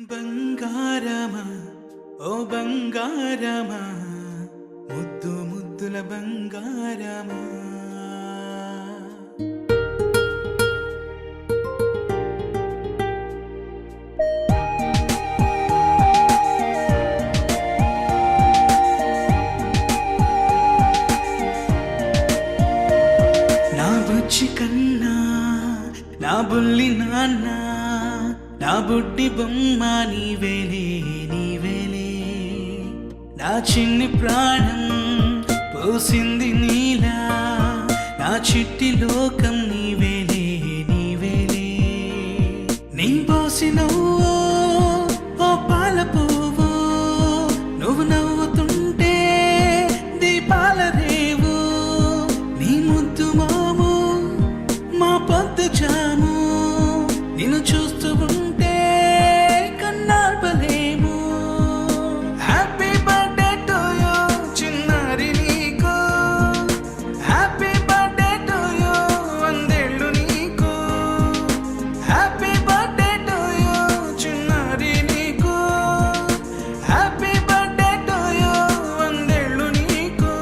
బంగారమా ఓ బంగారమా ముద్దు ముద్దుల బంగారమా నా బుజ్జి కన్నా నా బుల్లి నాన్న నా బుడ్డి బొమ్మ నీవేలే నీవేలే నా చిన్ని ప్రాణం పోసింది నీలా నా చిట్టి లోకం నీవేలే నీవేలే నీ పోసినవో ఓ పాల పువ్వు నువ్వు నవ్వుతుంటే దీపాల రేవు నీ ముద్దు మాము మా పొద్దు జాము నిన్ను చూస్తూ ఉంటే కన్నార్పలేము. హ్యాపీ బర్త్డే టు యూ చిన్నారి నీకు, హ్యాపీ బర్త్డే టు యూ వందేళ్ళు నీకు, హ్యాపీ బర్త్డే టు యూ చిన్నారి నీకు, హ్యాపీ బర్త్డే టు యూ వందేళ్ళు నీకు.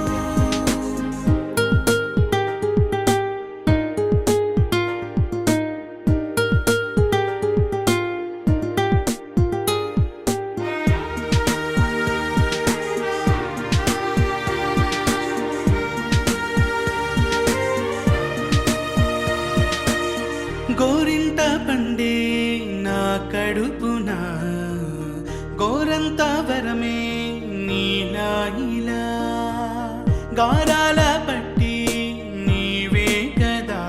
గోరింట పండే నా కడుపున గోరంత వరమే నీలా ఇలా గారాల పట్టి నీవే కదా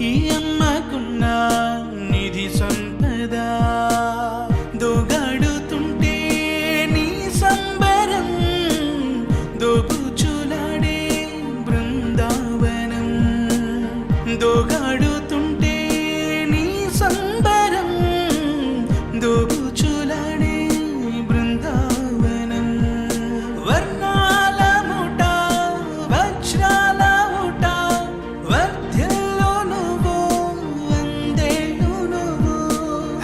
ఈ అమ్మకున్న నిధి సంపద దోగాడుతుంటే నీ సంబరం దోబుచులాడే బృందావనం దోగాడుతుంటే నీ సంబరం దోబుచులాడే బృందావనం వర్ణాల ముఠ వజ్రాల ముఠ వర్ధ్యల్లో నువ్వు వందేళ్ళు నువ్వు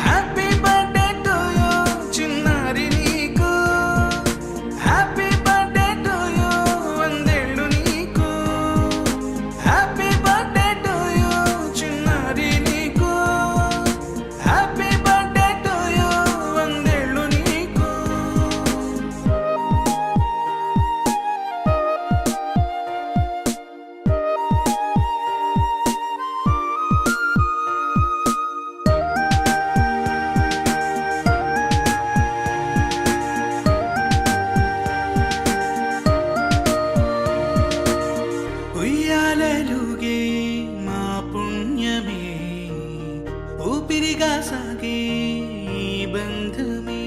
హ్యాపీ బర్త్డే టు యూ చిన్నారి నీకు హ్యాపీ బర్త్డే టు యూ వందేళ్ళు నీకు హ్యాపీ బర్త్డే టు యూ చిన్నారి నీకు హ్యాపీ బర్త్డే టు యూ వందేళ్ళు నీకు. ఉయ్యాలలుగే మా పుణ్యమే ఊపిరిగా సాగే ఈ బంధమే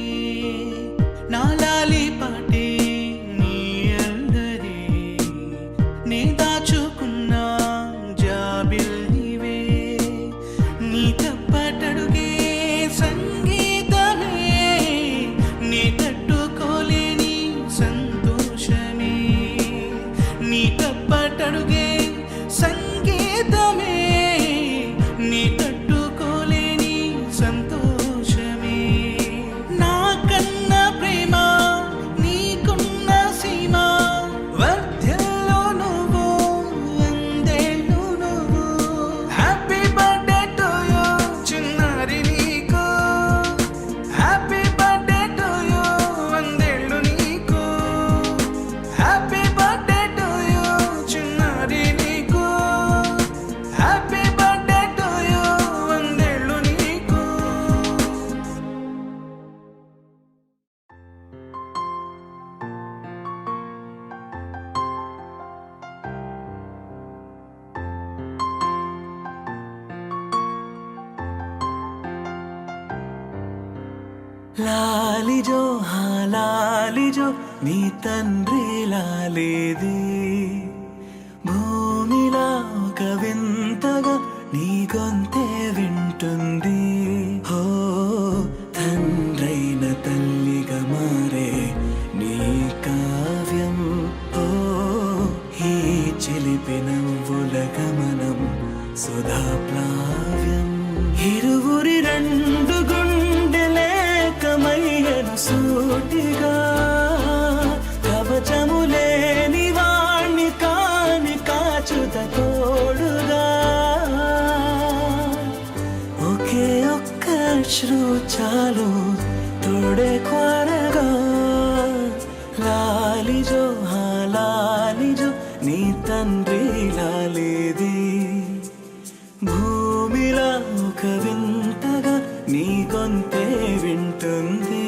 నాలాలి పాటే నీ అందరే నే దాచుకున్న జాబిల్లివే నీ తప్పటడుగే సంగీతమే నీ తట్టుకోలేని సంతోషమే నీ తప్పటడుగే సంగీతమే నీ తట్టుకోలేని సంతోషమే నా కన్న ప్రేమ నీకున్న సీమ వర్ధ్యల్లో నువ్వు వందేళ్ళు నువ్వు హ్యాపీ బర్త్డే టు యూ చిన్నారి నీకు హ్యాపీ బర్త్డే టు యూ వందేళ్ళు నీకు హ్యాపీ బర్త్డే టు యూ చిన్నారి నీకు హ్యాపీ బర్త్డే టు యూ వందేళ్ళు నీకు. లాలిజో లాలిజో నీ తండ్రి లాలేది భూమిలా ఒక వింతగా నీ గొంతే వింటుంది హో తండ్రైన తల్లిగా మారే నీ కావ్యం హో ఈ చిలిపి నవ్వుల గమనం సుధా ప్లావ్యం ఇరువురి రెండు గుండెలే సూటిగా కవచములేని వాణ్ణి కాని కాచుత తోడుగా ఒకే ఒక్క అశ్రు చాలు తోడే క్వారగా లాలిజో లాలిజో నీ తండ్రి లాలేది భూమిలా ఒక వింతగా నీ గొంతే వింటుంది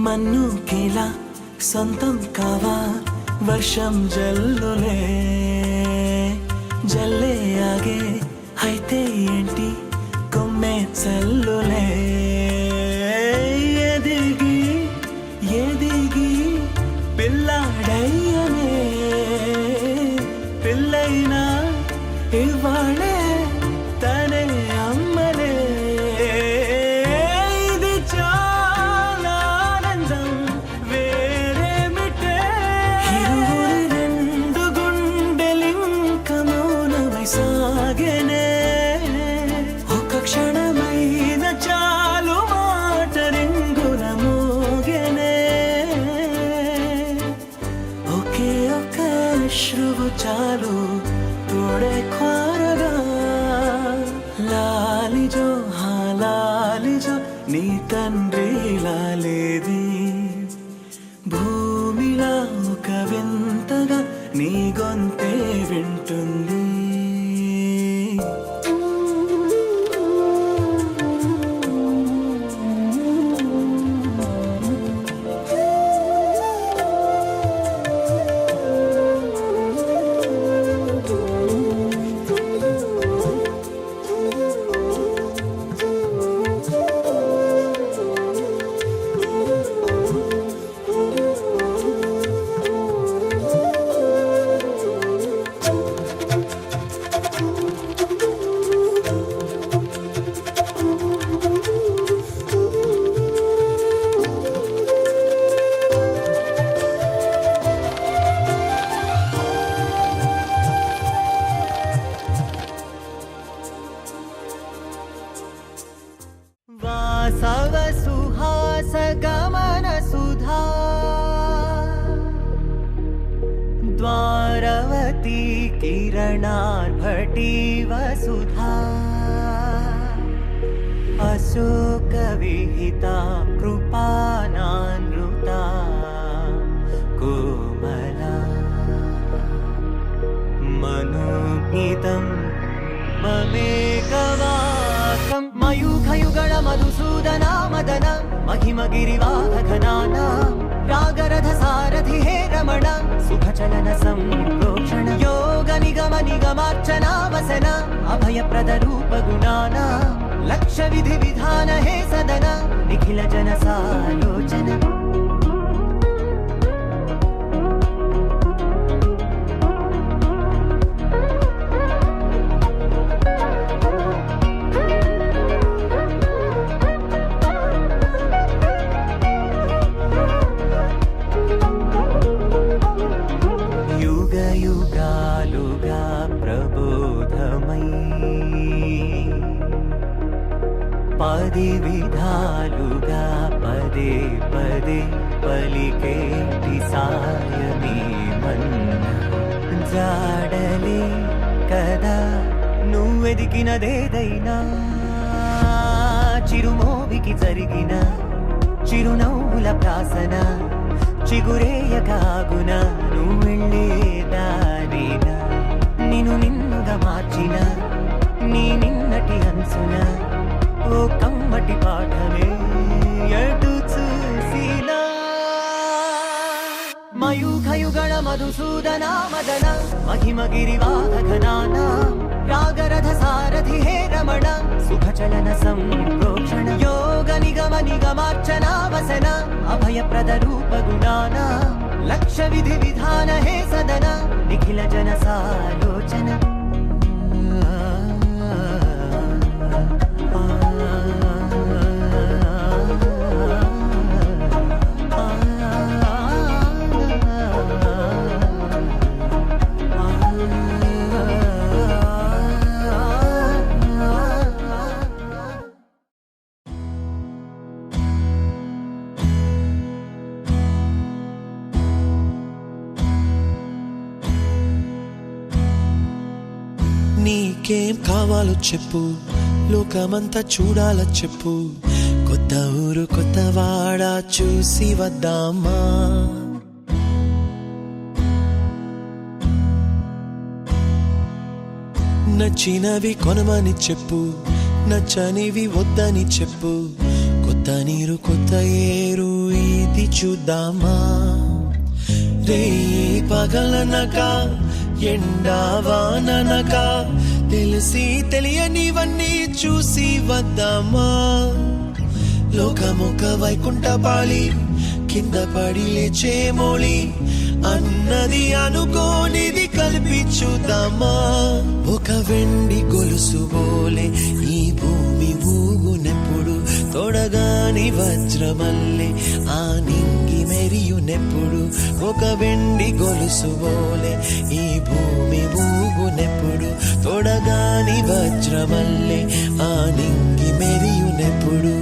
మన్నుకేలా సొంతం కావా వర్షం జల్లులే జల్లే ఆగే అయితే ఏంటి కొమ్మే చల్లులే ఎదిగి ఎదిగి పిల్లాడయ్యనే పిల్లైనా ఇవాళే తనే అమ్మలే ఇది చాలా ఆనందం వేరేమిటే ఇరువురి రెండు గుండెలింక మౌనమై సాగెనే ఒక క్షణమైన చాలు మాట రింగుల మోగెనే ఒకే ఒక అశ్రువు చాలు తోడే క్వారగా లాలిజో లాలిజో నీ తండ్రి లాలేది భూమిలా ఒక వింతగా నీ గొంతే వింటుంది वासव सुहास गमन सुधा द्वारवती किरणार्भटी वसुधा अशोक विहिता कृपानानृता कोमला मनोगीतं ममेकवाकं मयूखयुगळ मधुसूदना मदन महिमगिरिवाहघनाना रागरथ सारथि हे रमण सुखचलन सम्प्रोक्षण योग निगम निगमार्चना वसन अभयप्रद रूप गुणाना लक्ष्य विधि विधान हे सदन निखिल जन सालोचन పది విధాలుగా పదే పదే పలికేటి సాయమే మన్న జాడలే కదా నువ్వెదికినదేదైనా చిరుమోవికి జరిగిన చిరునవ్వుల ప్రాసన చిగురేయకాగున నువ్వెళ్ళేదానేనా నిన్ను నిన్నుగా మార్చిన నీ నిన్నటి హంసున ఓ కమ్మటి పాఠమే ఎటు చూసి మేఘయుగళ మధుసూదన మదన మహిమ గిరివాహ ఘనాన రాగరథ సారథి హే రమణ సుఖచలన సంప్రోక్షణ యోగ నిగమ నిగమార్చనా వసన అభయప్రద రూప గుణాన లక్ష్య విధి విధాన హే సదన నిఖిల జన సాలోచన నీకేం కావాలో చెప్పు, లోకమంతా చూడాల చెప్పు, కొత్త ఊరు కొత్త వాడ చూసి వద్దామా. నచ్చినవి కొనమని చెప్పు, నచ్చనివి వద్దని చెప్పు, కొత్త నీరు కొత్త ఏరు ఇది చూద్దామా. రే పగలనక ఎండావాననక తెలిసి తెలియనివన్నీ చూసి వద్దామా. లోకమొక వైకుంఠపాళి కింద పడి లేచే మోళి అన్నది అనుకోనిది కలిపి చూద్దామా. ఒక వెండి గొలుసు బోలే ఈ భూమి ఊగునెప్పుడు, తొడగాని వజ్రమల్లే ఆ నింగి మెరియునెప్పుడు. ఒక వెండి గొలుసు బోలే ఈ భూమి ఊగునెప్పుడు, తొడగాని వజ్రమల్లే ఆ నింగి మెరియునెప్పుడు.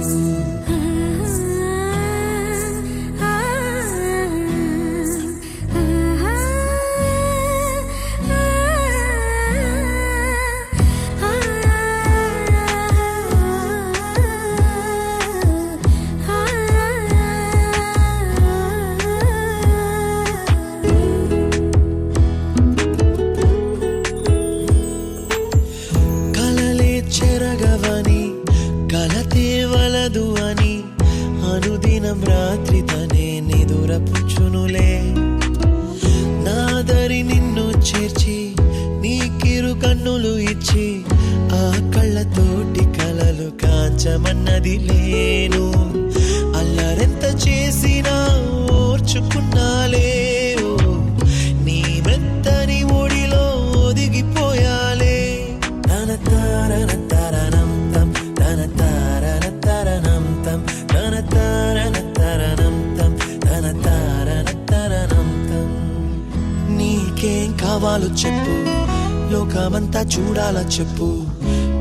చెరగవని కలతే వలదు అని అనుదినం రాత్రి తనే నిదురపుచ్చునులే. నాదరి నిన్ను చేర్చి నీకిరు కన్నులు ఇచ్చి ఆ కళ్ళతోటి కలలు కాంచమన్నది లేను. అల్లరెంత చేసినా ఓర్చుకున్నాలే, నీ మెత్తని ఒడిలో ఒదిగిపోయాలే. తన తారన తరణం తం తన తారన తరణం తం తన తారన తరణం తం తన తారన తరణం తం. నీకేం కావాలో చెప్పు, లోకమంతా చూడాల చెప్పు,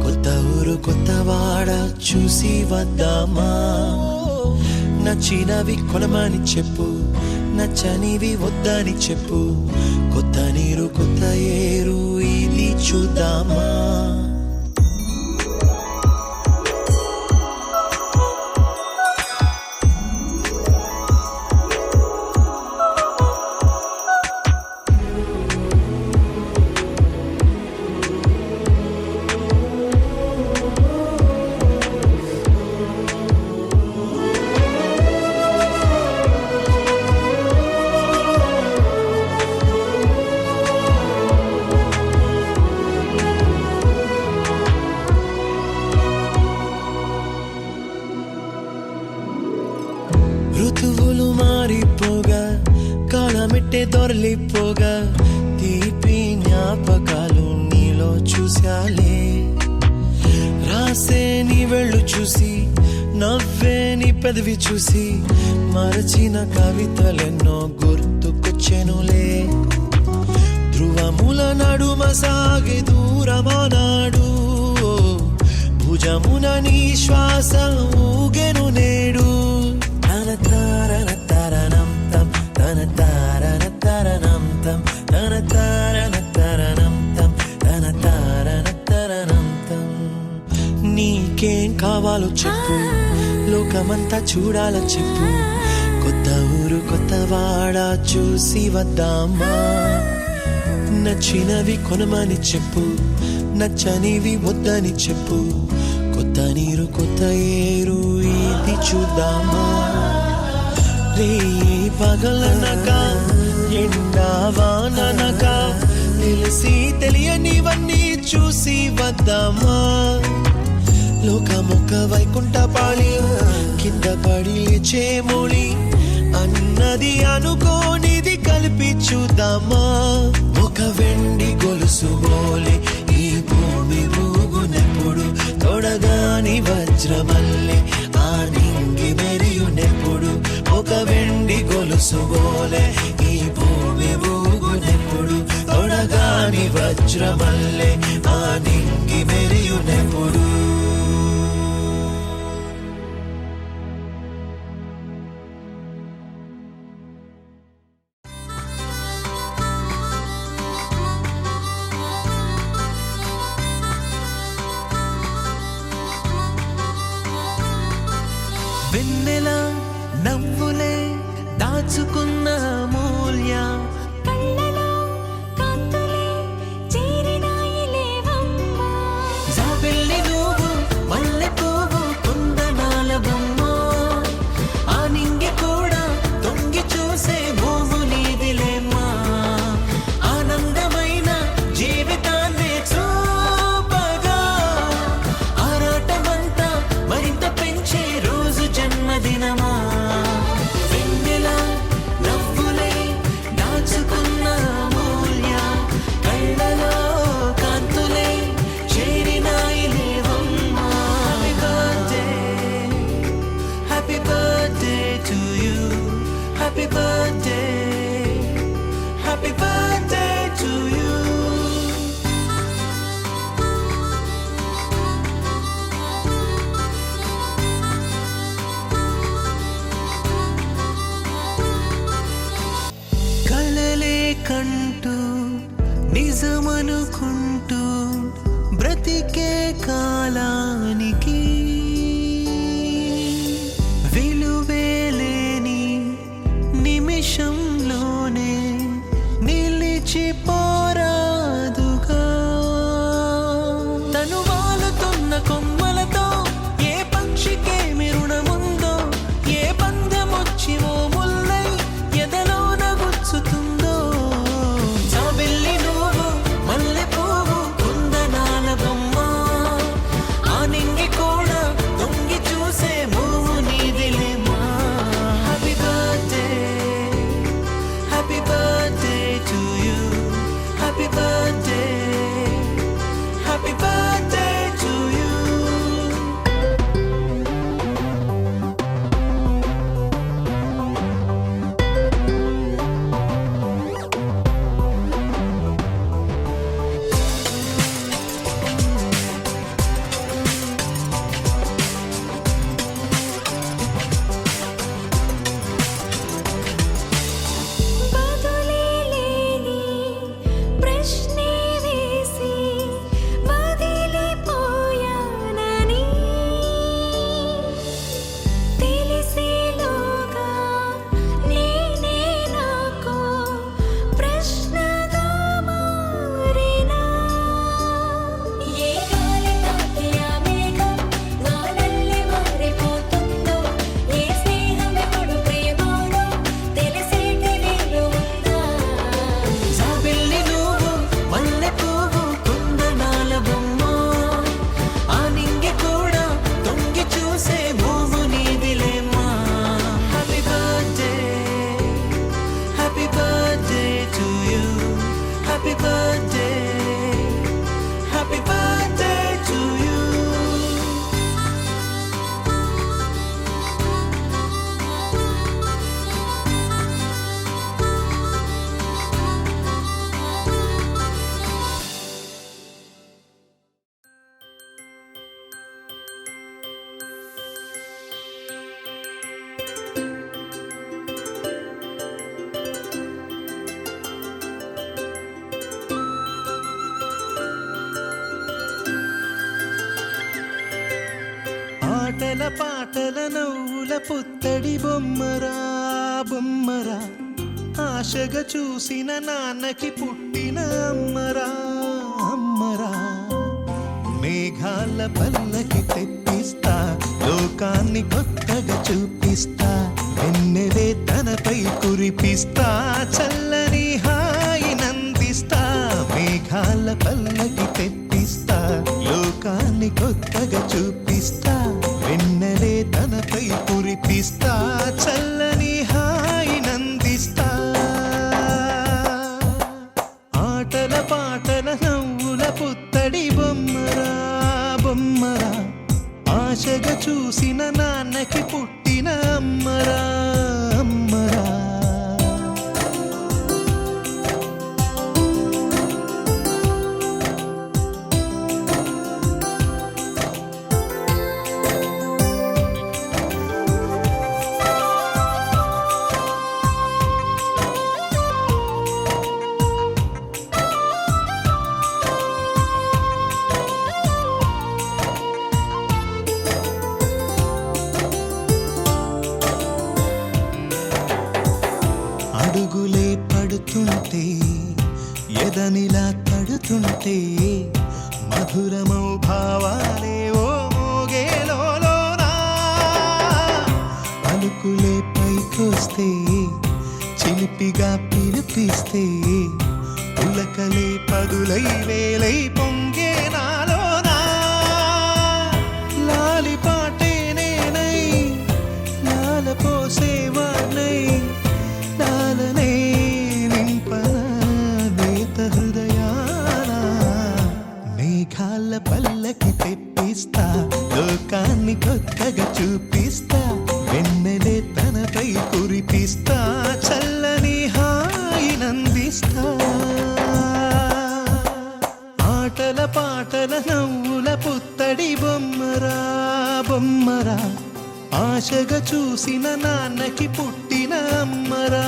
కొత్త ఊరు కొత్త వాడ చూసి వద్దామా. నచ్చినవి కొనమని చెప్పు, నచ్చనివి వద్దని చెప్పు, కొత్త నీరు కొత్త ఏరు ఇది చూద్దామా. ఋతువులు మారిపోగా కాలమెట్టే దొరలిపోగా తీపి జ్ఞాపకాలు నీలో చూశాలే. రాసే నీ వెళ్ళు చూసి నవ్వే నీ పెదవి చూసి మరచిన కవితలెన్నో గుర్తుకొచ్చెనులే. ధ్రువముల నడుమ సాగే దూరమానాడు, భుజమున నీ శ్వాస ఊగెను నేడు. తన తారన తరణం తం తన తారన తరణం తం తన తారన తరణం తం తన తారన తరణం తం. నీకేం కావాలో చెప్పు, లోకమంతా చూడాల చెప్పు, కొత్త ఊరు కొత్త వాడ చూసి వద్దామా. నచ్చినవి కొనమని చెప్పు, నచ్చనివి వద్దని చెప్పు, కొత్త నీరు కొత్త ఏరు ఇది చూద్దామా. రే పగలనక ఎండావాననక తెలిసి తెలియనివన్నీ చూసి వద్దామా లోకమొక్క వైకుంఠపాళి కింద పడి లేచే మోళి అన్నది అనుకోనిది కలిపి చూద్దామా ఒక వెండి గొలుసు బోలే ఈ భూమి ఊగునెప్పుడు తొడగాని వజ్రమల్లె ఆ నింగి మెరియునెప్పుడు ఒక వెండి గొలుసు బోలే ఈ భూమి ఊగునెప్పుడు తొడగాని వజ్రమల్లె ఆ నింగి మెరియునెప్పుడు వెన్నెల నవ్వులే దాచుకున్న మూల్య కళ్ళలో కాంతులే చేరినాయి లేవమ్మా జాబిల్లి నువ్వు మల్లె పువ్వు కుందనాల బొమ్మ ఆ నింగి కూడా తొంగి చూసే భూము నీదిలేమ్మా ఆనందమైన జీవితాన్ని చూపగా ఆరాటమంతా మరింత పెంచే రోజు జన్మదినమా వెన్నెల నవ్వులే దాచుకున్న మూల్య కళ్ళలో కాంతులే చేరినాయి లేవమ్మా happy birthday to you happy birthday to you కలలే కంటూ నిజమనుకుంటూ బ్రతికే కాలానికి విలువేలేని నిమిషంలోనే నిలిచిపోరాదుగా తను వాలుతున్న కొమ్మలతో ఏ పక్షికేమి రుణముందో ఏ బంధమొచ్చి ఓ ముల్లై ఎదలోన గుచ్చుతుందో జాబిల్లి నువ్వు మల్లె పువ్వు కుందనాల బొమ్మ ఆ నింగి కూడా తొంగి చూసే మూవు నీదిలేమా happy birthday to you happy birthday to you బదులే లేని ప్రశ్నే వేసి వదిలిపోయానని తెలిసేలోగా నేనే నాకు ప్రశ్నగా మారినా ఏ గాలి తాకి ఆ మేఘం గాలల్లే మారిపోతుందో ఏ స్నేహం ఎప్పుడు ప్రేమోడో తెలిసేటి వీలు ఉందా జాబిల్లి నువ్వు మల్లె పువ్వు కుందనాల బొమ్మ ఆ నింగి కూడా తొంగి చూసే భూము నీదిలేమ్మా happy birthday to you happy birthday to you ఆటల పాటల నవ్వుల పుత్తడి బొమ్మరా బొమ్మరా ఆశగా చూసిన నాన్నకి పుట్టిన అమ్మరా అమ్మరా మేఘాల పల్లకి తెప్పిస్తా లోకాన్ని కొత్తగా చూపిస్తా వెన్నెలే తనపై కురిపిస్తా చల్ల హాయినందిస్తా మేఘాల పల్లకి తెప్పిస్తా లోకాన్ని కొత్తగా చూపిస్తా వెన్నెలే తనపై కురిపిస్తా చల్లని హాయినందిస్తా ఆటల పాటల నవ్వుల పుత్తడి బొమ్మరా బొమ్మరా ఆశగా చూసిన నాన్నకి పుట్టిన అమ్మరా అమ్మరా అడుగులే పడుతుంటే ఎదనిలా తడుతుంటే మధురమౌ భావాలే ఓ మోగేలోనా పలుకులే పైకొస్తే చిలిపిగా పిలిపిస్తే ఉలకలే పదులై వేలై పొంగే నాలోనా లాలి పాటే నేనై లాల పోసేవాణ్ణై లాలనే నింపన నేత హృదయాన మేఘాల పల్లకి తెప్పిస్తా లోకాన్ని కొత్తగా చూపిస్తా వెన్నెలే తనపై కురిపిస్తా చల్లని హాయినందిస్తా ఆటల పాటల నవ్వుల పుత్తడి బొమ్మరా బొమ్మరా ఆశగా చూసిన నాన్నకి పుట్టిన అమ్మరా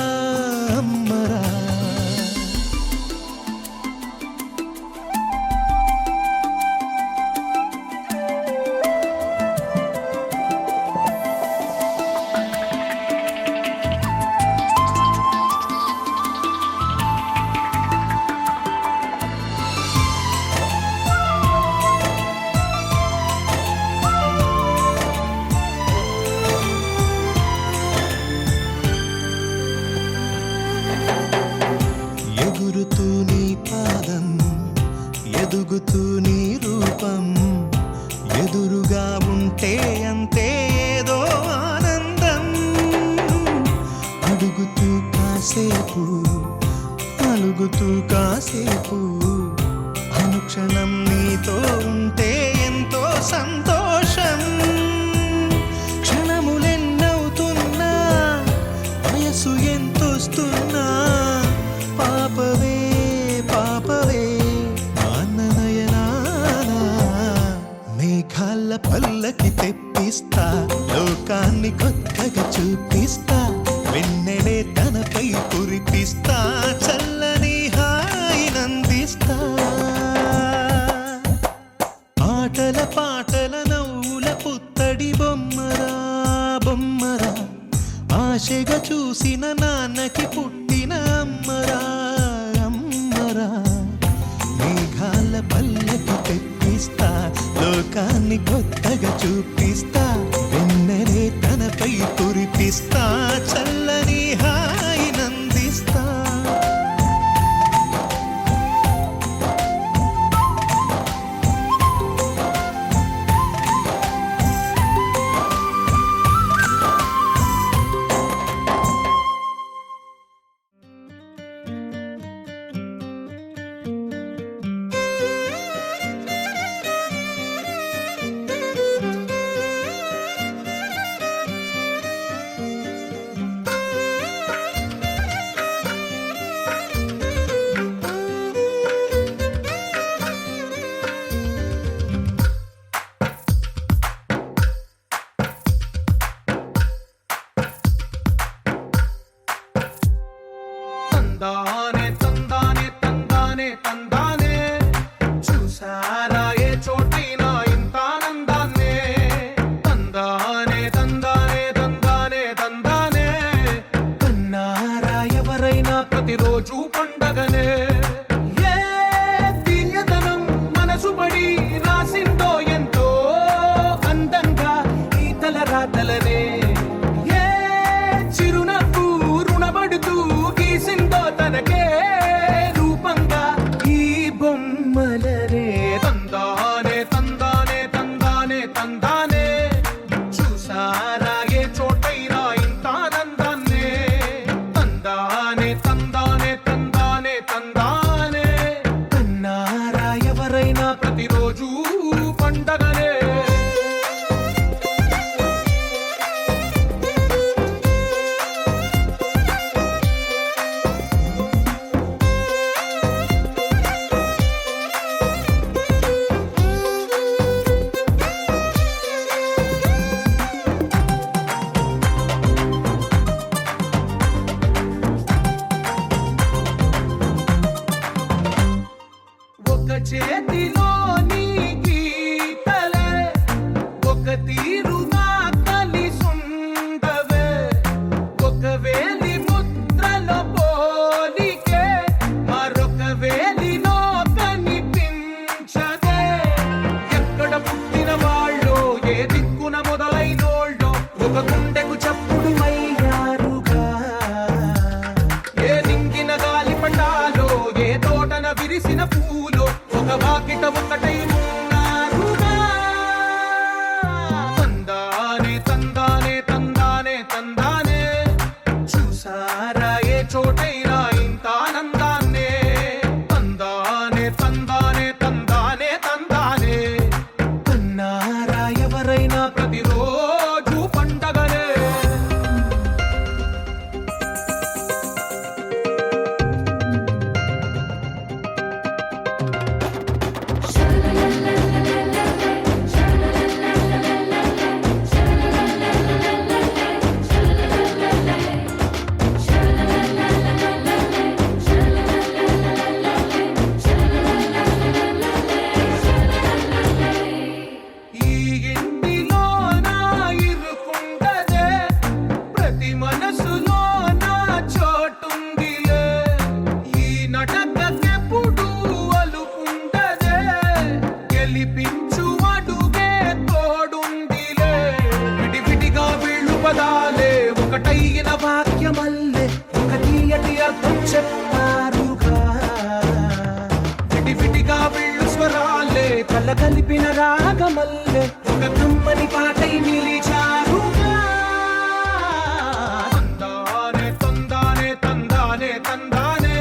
అమ్మరా ఎగురుతూ నీ పాదం ఎదుగుతూ నీ రూపం ఎదురుగా ఉంటే అంతే ఏదో ఆనందం అడుగుతూ కాసేపు అలుగుతూ కాసేపు అనుక్షణం నీతో ఉంటే ఎంతో సంతోషం క్షణములెన్నవుతున్నా వయసు ఎంతొస్తున్నా పాపవే పాపవే నాన్ననయనానా మేఘాల పల్లకి తెప్పిస్తా లోకాన్ని కొత్తగా చూపిస్తా వెన్నెలే తనపై కురిపిస్తా చల్లని హాయినందిస్తా ఆటల పాటల నవ్వుల పుత్తడి బొమ్మరా బొమ్మరా ఆశగా చూసిన నాన్నకి పుట్టిన అమ్మరా అమ్మరా మేఘాల పల్లకి తెప్పిస్తా లోకాన్ని కొత్తగా చూపిస్తా వెన్నెలే తనపై కురిపిస్తా చల్లని హాయినందిస్తా తందానే చూసారా ఏ చోటైనా ఇంత ఆనందాన్నే తందానే తందానే తందానే తందానే అన్నారా ఎవరైనా ప్రతిరోజు పండగనే ఒక చేతిలో నీ గీతలే ఒక తీరుగా కలిసుండవే ఒక వేలి ముద్రలో పోలికే మరొక వేలిలో కనిపించదే ఎక్కడ పుట్టిన వాళ్ళో ఏ దిక్కున మొదలైనోళ్ళో ఒక గుండెకు చప్పుడు అయ్యారుగా ఏ నింగిన గాలి పటాలో ఏ తోటన విరిసిన పూలో ఒక వాకిట ఒకటై ఉన్నారుగా తందానే తందానే తందానే తందానే చూసారా ఏ చోటైనా ఇంత ఆనందాన్నే తందానే తందానే తందానే తందానే అన్నారా ఎవరైనా ప్రతిరోజు పండగనే ఈ ఇంటిలో నా ఇరుకుండదే ప్రతి మనసులో నా చోటుందిలే ఈ నటకెప్పుడు అలుకుండదే గెలిపించు అడుగే తోడుందిలే విడివిడిగా వీళ్ళు పదాలే ఒకటైన వాక్యమల్లే ఒక తీయటి అర్థం చెప్పారుగా విడివిడిగా వీళ్ళు స్వరాలే కల కలిపిన రాగమల్లే ఒక కమ్మని పాటై నిలిచారుగా తందానే తందానే తందానే తందానే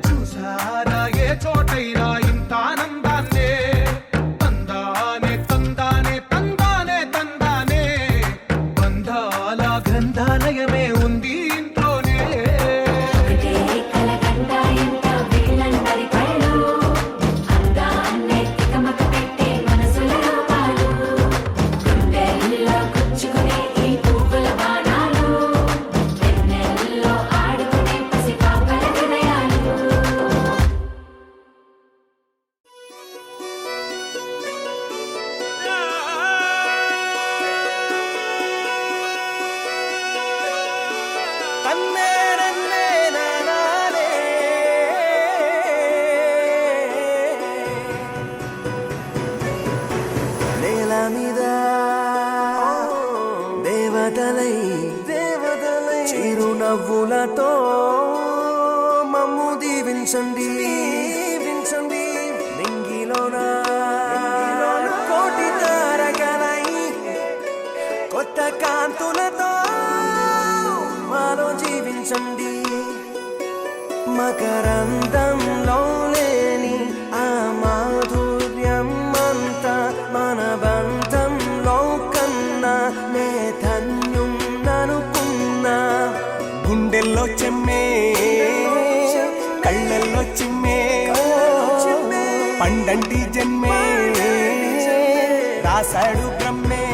చూసారా ఏ చోటైనా ఇంత ఆనందాన్నే తందానే తందానే తందానే తందానే బంధాల గ్రంథాలయమే ఉంది ఇంట్లోనే ఒకటే కలగంట ఎంత వీళ్ళందరి కళ్ళు అందాన్నే తికమక పెట్టే మనసుల రూపాలు గుండెల్లో గుచ్చుకునే ఈ పువ్వుల బాణాలు వెన్నెల్లో ఆడుకునే పసిపాపల హృదయాలు తన్నే నన్నే నానానే. నేల మీద దేవతలై చిరునవ్వులతో మమ్ము దీవించండి నింగిలోన కోటి తారకలై కొత్త కాంతులతో మాలో జీవించండి మకరందంలో లేని ఆ మాధుర్యం అంతా మన బంధంలో కన్నా నే ధన్యున్ననుకున్నా గుండెల్లో చెమ్మే కళ్ళల్లో చిమ్మే పండంటి జన్మే రాశాడు బ్రహ్మే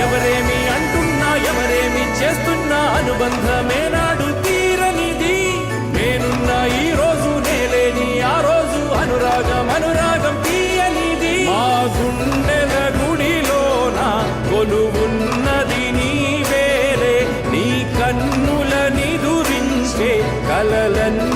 ఎవరేమి అంటున్నా ఎవరేమి చేస్తున్నా అనుబంధమే నాడు తీరనిది నేనున్న ఈ రోజు నేలేని ఆ రోజు అనురాగం తీయనిది మా గుండెల గుడిలోన కొలువున్నది నీ వేలే నీ కన్నుల నిదురించే కలలన్నీ